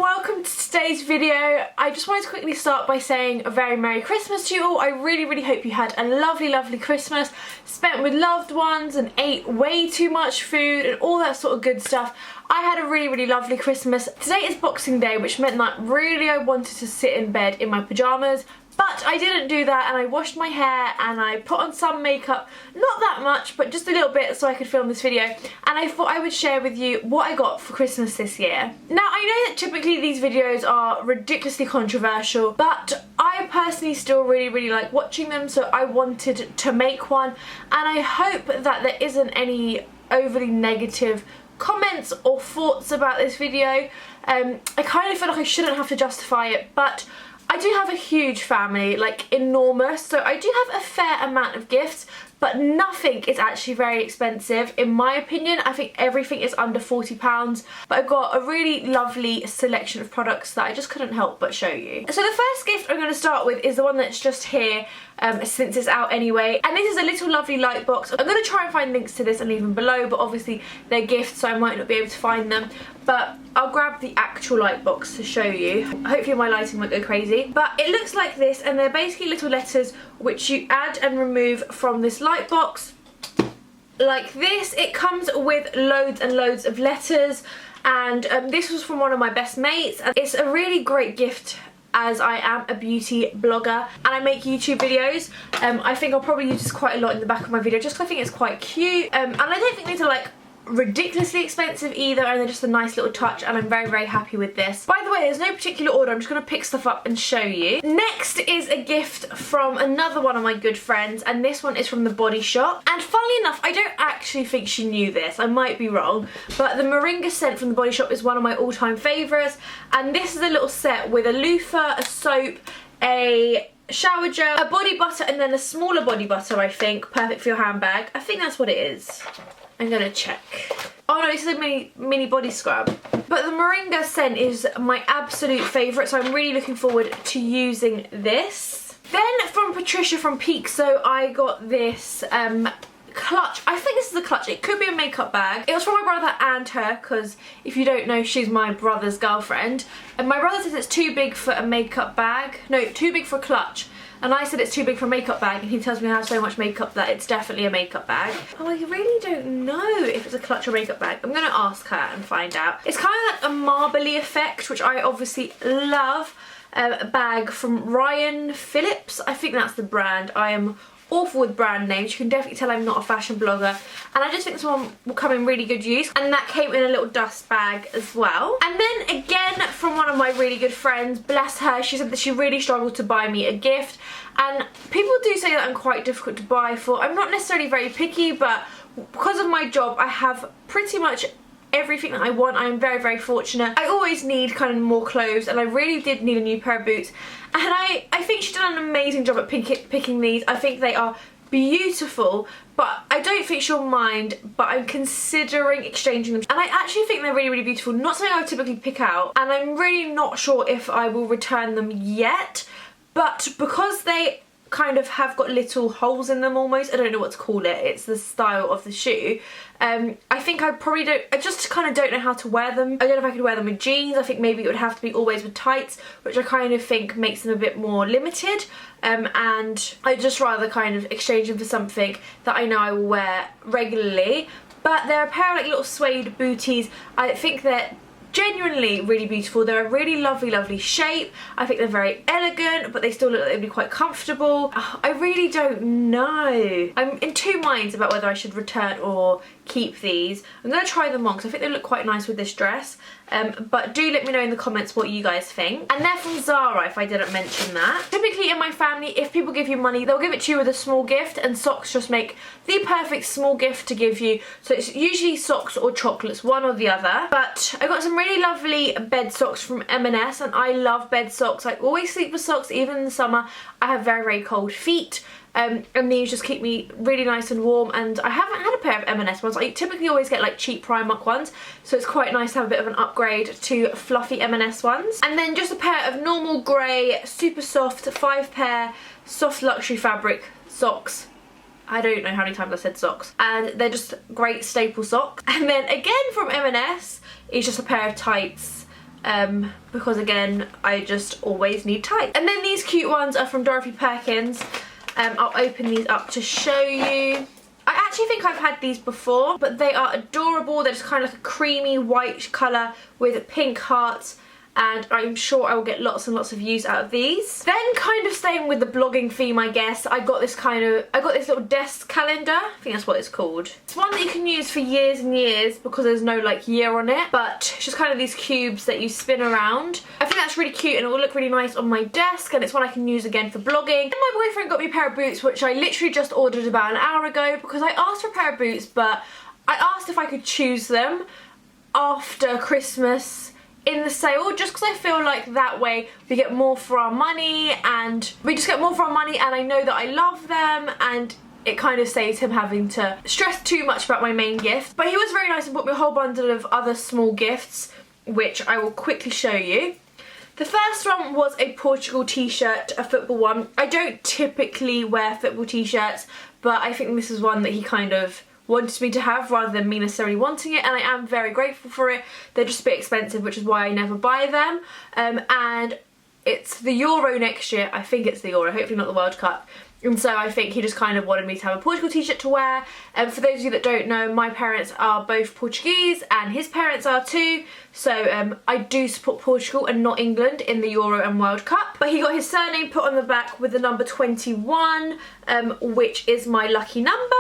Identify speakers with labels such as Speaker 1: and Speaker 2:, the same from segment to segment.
Speaker 1: welcome to today's video. I just wanted to quickly start by saying a very Merry Christmas to you all. I really hope you had a lovely Christmas, spent with loved ones and ate way too much food and all that sort of good stuff. I had a really lovely Christmas. Today is Boxing Day, which meant that really I wanted to sit in bed in my pyjamas. But I didn't do that, and I washed my hair and I put on some makeup, not that much but just a little bit so I could film this video, and I thought I would share with you what I got for Christmas this year. Now I know that typically these videos are ridiculously controversial, but I personally still really like watching them, so I wanted to make one, and I hope that there isn't any overly negative comments or thoughts about this video. I kind of feel like I shouldn't have to justify it, but I do have a huge family, like enormous, so I do have a fair amount of gifts, but nothing is actually very expensive in my opinion. I think everything is under £40, but I've got a really lovely selection of products that I just couldn't help but show you. So the first gift I'm going to start with is the one that's just here, since it's out anyway, and this is a little lovely light box. I'm going to try and find links to this and leave them below, but obviously they're gifts so I might not be able to find them, but I'll grab the actual light box to show you. Hopefully my lighting won't go crazy, but it looks like this, and they're basically little letters which you add and remove from this light box like this. It comes with loads and loads of letters, and this was from one of my best mates, and it's a really great gift as I am a beauty blogger and I make YouTube videos. I think I'll probably use this quite a lot in the back of my video just because I think it's quite cute, and I don't think these are like ridiculously expensive either, and they're just a nice little touch, and I'm very happy with this. By the way, there's no particular order, I'm just going to pick stuff up and show you. Next is a gift from another one of my good friends, and this one is from The Body Shop, and funnily enough I don't actually think she knew this, I might be wrong, but the Moringa scent from The Body Shop is one of my all-time favourites, and this is a little set with a loofah, a soap, a shower gel, a body butter, and then a smaller body butter, I think, perfect for your handbag. I think that's what it is. I'm gonna check. Oh no, this is a mini body scrub. But the Moringa scent is my absolute favourite, so I'm really looking forward to using this. Then from Patricia from Pixo, I got this clutch. I think this is a clutch. It could be a makeup bag. It was from my brother and her, because if you don't know, she's my brother's girlfriend. And my brother says it's too big for a makeup bag. No, too big for a clutch. And I said it's too big for a makeup bag, and he tells me I have so much makeup that it's definitely a makeup bag. Oh, I really don't know if it's a clutch or makeup bag. I'm gonna ask her and find out. It's kind of like a marbly effect, which I obviously love. A bag from Ryan Phillips, I think that's the brand. I am awful with brand names. You can definitely tell I'm not a fashion blogger, and I just think this one will come in really good use, and that came in a little dust bag as well. And then again from one of my really good friends, bless her, she said that she really struggled to buy me a gift, and people do say that I'm quite difficult to buy for. I'm not necessarily very picky, but because of my job I have pretty much everything that I want. I am very fortunate. I always need kind of more clothes, and I really did need a new pair of boots, and I think she's done an amazing job at picking these. I think they are beautiful, but I don't think she'll mind, but I'm considering exchanging them, and I actually think they're really beautiful. Not something I would typically pick out, and I'm really not sure if I will return them yet, but because they kind of have got little holes in them almost, I don't know what to call it, it's the style of the shoe, I think I just kind of don't know how to wear them. I don't know if I could wear them with jeans. I think maybe it would have to be always with tights, which I kind of think makes them a bit more limited, and I'd just rather kind of exchange them for something that I know I will wear regularly. But they're a pair of like little suede booties. I think they're genuinely really beautiful. They're a really lovely shape. I think they're very elegant, but they still look like they'd be quite comfortable. I really don't know. I'm in two minds about whether I should return or keep these. I'm going to try them on because I think they look quite nice with this dress, but do let me know in the comments what you guys think. And they're from Zara, if I didn't mention that. Typically in my family, if people give you money, they'll give it to you with a small gift, and socks just make the perfect small gift to give you. So it's usually socks or chocolates, one or the other. But I got some really lovely bed socks from M&S, and I love bed socks. I always sleep with socks, even in the summer. I have very cold feet. And these just keep me really nice and warm, and I haven't had a pair of M&S ones. I typically always get like cheap Primark ones, so it's quite nice to have a bit of an upgrade to fluffy M&S ones. And then just a pair of normal grey, super soft, 5-pair soft luxury fabric socks. I don't know how many times I said socks, and they're just great staple socks. And then again from M&S is just a pair of tights. because again, I just always need tights. And then these cute ones are from Dorothy Perkins. I'll open these up to show you. I actually think I've had these before, but they are adorable. They're just kind of like a creamy white colour with pink hearts, and I'm sure I will get lots and lots of use out of these. Then kind of staying with the blogging theme, I guess, I got this little desk calendar. I think that's what it's called. It's one that you can use for years and years because there's no like year on it, but it's just kind of these cubes that you spin around. I think that's really cute and it will look really nice on my desk, and it's one I can use again for blogging. And my boyfriend got me a pair of boots, which I literally just ordered about an hour ago because I asked for a pair of boots, but I asked if I could choose them after Christmas in the sale, just because I feel like that way we get more for our money, and I know that I love them, and it kind of saves him having to stress too much about my main gift. But he was very nice and bought me a whole bundle of other small gifts, which I will quickly show you. The first one was a Portugal t-shirt, a football one. I don't typically wear football t-shirts, but I think this is one that he kind of wanted me to have rather than me necessarily wanting it, and I am very grateful for it. They're just a bit expensive, which is why I never buy them. And it's the Euro next year. I think it's the Euro, hopefully not the World Cup. And so I think he just kind of wanted me to have a Portugal t-shirt to wear. And for those of you that don't know, my parents are both Portuguese and his parents are too. So I do support Portugal and not England in the Euro and World Cup. But he got his surname put on the back with the number 21, which is my lucky number.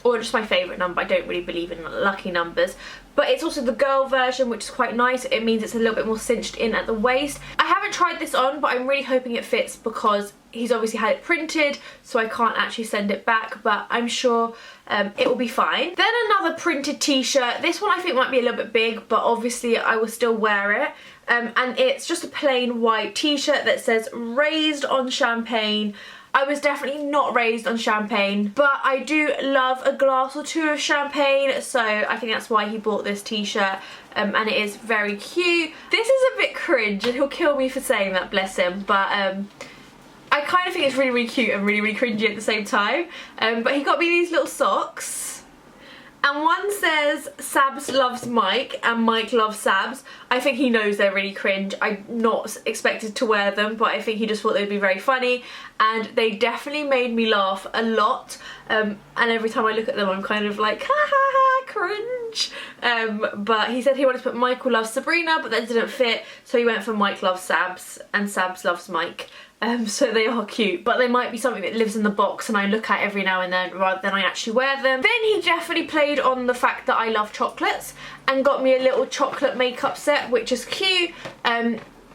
Speaker 1: Or just my favourite number. I don't really believe in lucky numbers. But it's also the girl version, which is quite nice. It means it's a little bit more cinched in at the waist. I haven't tried this on, but I'm really hoping it fits because he's obviously had it printed, so I can't actually send it back, but I'm sure it will be fine. Then another printed t-shirt. This one I think might be a little bit big, but obviously I will still wear it. And it's just a plain white t-shirt that says "Raised on Champagne." I was definitely not raised on champagne, but I do love a glass or two of champagne, so I think that's why he bought this t-shirt, and it is very cute. This is a bit cringe, and he'll kill me for saying that, bless him, but I kind of think it's really, really cute and really, really cringy at the same time. But he got me these little socks. And one says Sabs loves Mike and Mike loves Sabs. I think he knows they're really cringe. I'm not expected to wear them, but I think he just thought they'd be very funny, and they definitely made me laugh a lot. And every time I look at them I'm kind of like, ha ha ha, cringe. But he said he wanted to put Michael loves Sabrina, but that didn't fit, so he went for Mike loves Sabs and Sabs loves Mike. So they are cute, but they might be something that lives in the box and I look at every now and then rather than I actually wear them. Then he definitely played on the fact that I love chocolates and got me a little chocolate makeup set, which is cute.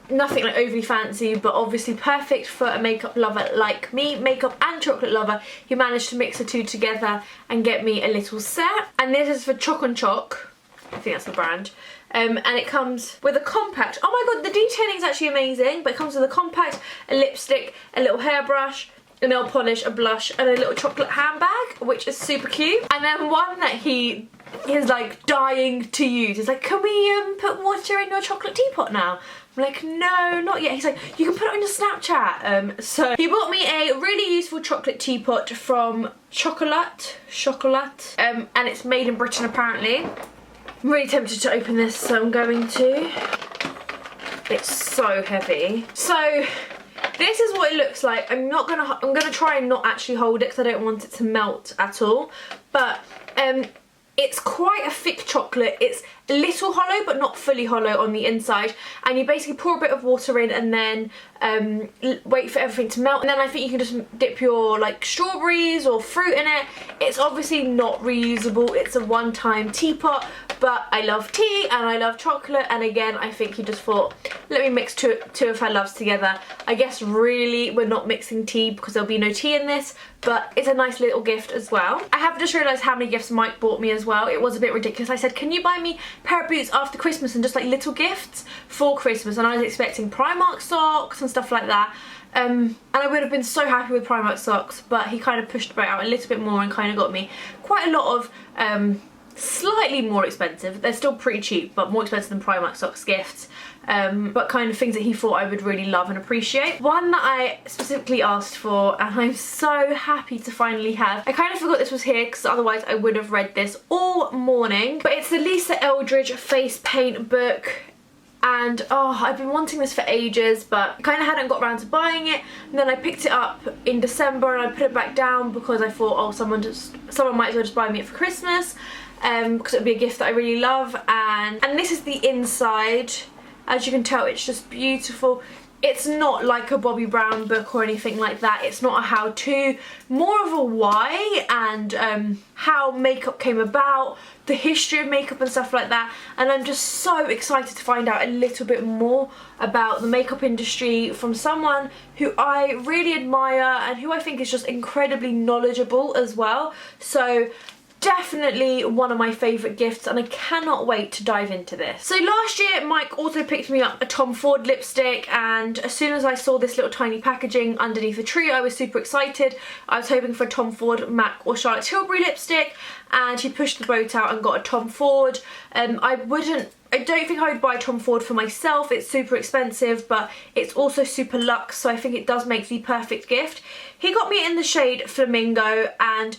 Speaker 1: Nothing like overly fancy, but obviously perfect for a makeup lover like me, makeup and chocolate lover. He managed to mix the two together and get me a little set. And this is for Choc on Choc. I think that's the brand. And it comes with a compact. Oh my god, the detailing is actually amazing, but it comes with a compact, a lipstick, a little hairbrush, a nail polish, a blush, and a little chocolate handbag, which is super cute. And then one that he is like dying to use is like, can we put water in your chocolate teapot now? I'm like, no, not yet. He's like, you can put it on your Snapchat. So he bought me a really useful chocolate teapot from Chocolat, and it's made in Britain apparently. I'm really tempted to open this, so I'm going to. It's so heavy. So this is what it looks like. I'm gonna try and not actually hold it because I don't want it to melt at all. But it's quite a thick chocolate. It's a little hollow but not fully hollow on the inside, and you basically pour a bit of water in and then wait for everything to melt, and then I think you can just dip your like strawberries or fruit in it. It's obviously not reusable, it's a one-time teapot, but I love tea and I love chocolate, and again I think he just thought, let me mix two of her loves together. I guess really we're not mixing tea because there'll be no tea in this, but it's a nice little gift as well. I have just realised how many gifts Mike bought me as well. It was a bit ridiculous. I said, can you buy me a pair of boots after Christmas and just like little gifts for Christmas, and I was expecting Primark socks and stuff like that. And I would have been so happy with Primark socks, but he kind of pushed the boat out a little bit more and kind of got me quite a lot of slightly more expensive, they're still pretty cheap, but more expensive than Primark socks gifts, but kind of things that he thought I would really love and appreciate. One that I specifically asked for, and I'm so happy to finally have. I kind of forgot this was here because otherwise I would have read this all morning, but it's the Lisa Eldridge face paint book. and oh, I've been wanting this for ages, but kind of hadn't got around to buying it. And then I picked it up in December and I put it back down because I thought, oh, someone might as well just buy me it for Christmas, because it would be a gift that I really love. And this is the inside. As you can tell, it's just beautiful. It's not like a Bobbi Brown book or anything like that. It's not a how-to, more of a why and how makeup came about, the history of makeup and stuff like that. And I'm just so excited to find out a little bit more about the makeup industry from someone who I really admire and who I think is just incredibly knowledgeable as well. So definitely one of my favourite gifts, and I cannot wait to dive into this. So last year Mike also picked me up a Tom Ford lipstick, and as soon as I saw this little tiny packaging underneath the tree, I was super excited. I was hoping for a Tom Ford, MAC or Charlotte Tilbury lipstick, and he pushed the boat out and got a Tom Ford. I don't think I would buy Tom Ford for myself. It's super expensive, but it's also super luxe, so I think it does make the perfect gift. He got me in the shade Flamingo, and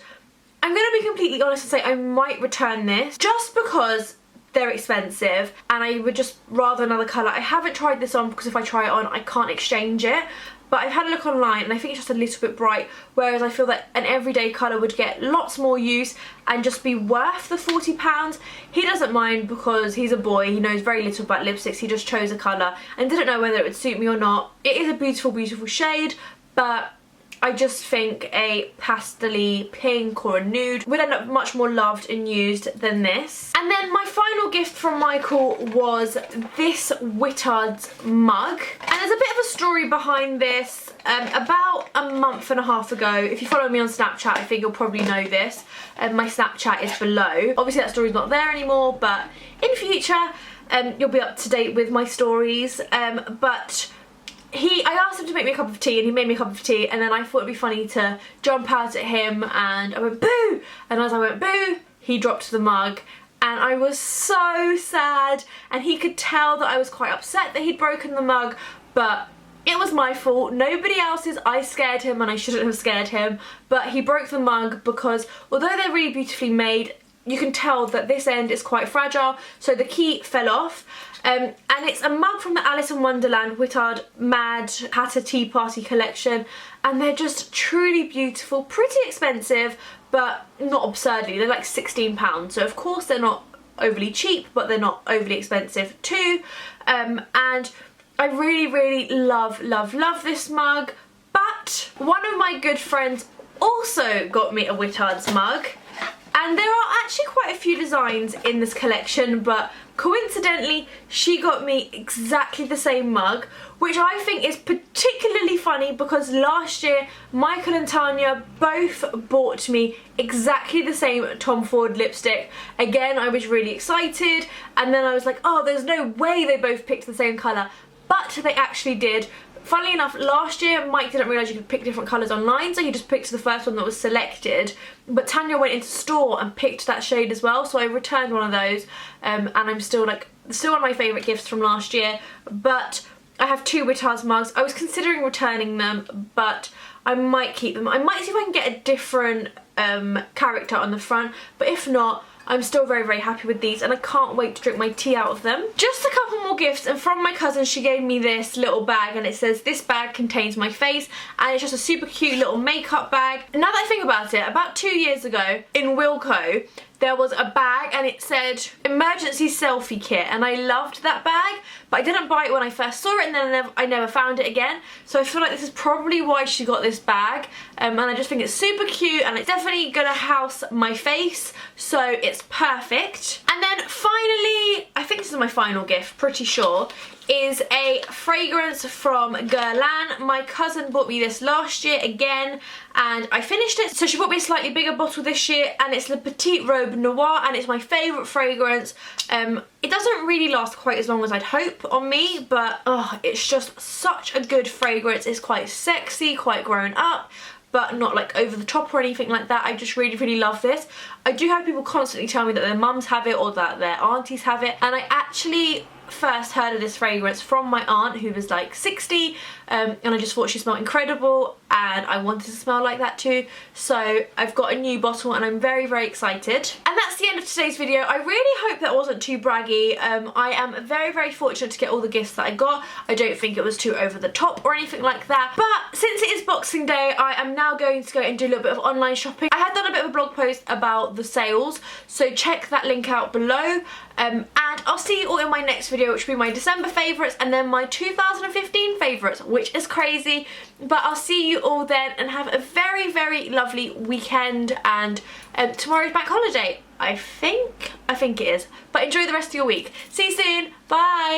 Speaker 1: I'm going to be completely honest and say I might return this just because they're expensive and I would just rather another colour. I haven't tried this on because if I try it on I can't exchange it, but I've had a look online and I think it's just a little bit bright, whereas I feel that an everyday colour would get lots more use and just be worth the £40. He doesn't mind because he's a boy, he knows very little about lipsticks, he just chose a colour and didn't know whether it would suit me or not. It is a beautiful, beautiful shade, but I just think a pastel-y pink or a nude would end up much more loved and used than this. And then my final gift from Michael was this Whittard's mug. And there's a bit of a story behind this. About a month and a half ago, if you follow me on Snapchat, I think you'll probably know this. My Snapchat is below. Obviously that story's not there anymore, but in future you'll be up to date with my stories. I asked him to make me a cup of tea and he made me a cup of tea, and then I thought it'd be funny to jump out at him and I went boo, and as I went boo he dropped the mug and I was so sad, and he could tell that I was quite upset that he'd broken the mug, but it was my fault, nobody else's. I scared him and I shouldn't have scared him, but he broke the mug because although they're really beautifully made, you can tell that this end is quite fragile, so the key fell off. And it's a mug from the Alice in Wonderland Whittard Mad Hatter Tea Party collection, and they're just truly beautiful, pretty expensive, but not absurdly. They're like £16, so of course they're not overly cheap, but they're not overly expensive too. And I really, really love this mug, but one of my good friends also got me a Whittard's mug. And there are actually quite a few designs in this collection, but coincidentally she got me exactly the same mug, which I think is particularly funny because last year Michael and Tanya both bought me exactly the same Tom Ford lipstick. Again, I was really excited, and then I was like, oh, there's no way they both picked the same colour, but they actually did. Funnily enough, last year Mike didn't realise you could pick different colours online, so he just picked the first one that was selected. But Tanya went into store and picked that shade as well, so I returned one of those, and I'm still one of my favourite gifts from last year. But I have two Whittard's mugs. I was considering returning them, but I might keep them. I might see if I can get a different character on the front, but if not, I'm still very, very happy with these and I can't wait to drink my tea out of them. Just a couple more gifts, and from my cousin she gave me this little bag and it says, "This bag contains my face," and it's just a super cute little makeup bag. Now that I think about it, about 2 years ago in Wilko there was a bag and it said emergency selfie kit, and I loved that bag, but I didn't buy it when I first saw it, and then I never found it again. So I feel like this is probably why she got this bag, and I just think it's super cute and it's definitely gonna house my face, so it's perfect. And then finally, I think this is my final gift, pretty sure, is a fragrance from Guerlain. My cousin bought me this last year again and I finished it, so she bought me a slightly bigger bottle this year, and it's Le Petite Robe Noir and it's my favourite fragrance. It doesn't really last quite as long as I'd hope on me, but it's just such a good fragrance. It's quite sexy, quite grown up, but not like over the top or anything like that. I just really, really love this. I do have people constantly tell me that their mums have it or that their aunties have it, and I actually first heard of this fragrance from my aunt, who was like 60, and I just thought she smelled incredible and I wanted to smell like that too. So I've got a new bottle and I'm very, very excited. And that's the end of today's video. I really hope that wasn't too braggy. I am very, very fortunate to get all the gifts that I got. I don't think it was too over the top or anything like that. But since it is Boxing Day, I am now going to go and do a little bit of online shopping. I had done a bit of a blog post about the sales, so check that link out below. And I'll see you all in my next video, which will be my December favourites and then my 2015 favourites, which is crazy. But I'll see you all then and have a very, very lovely weekend. And tomorrow's bank holiday, I think it is. But enjoy the rest of your week. See you soon. Bye.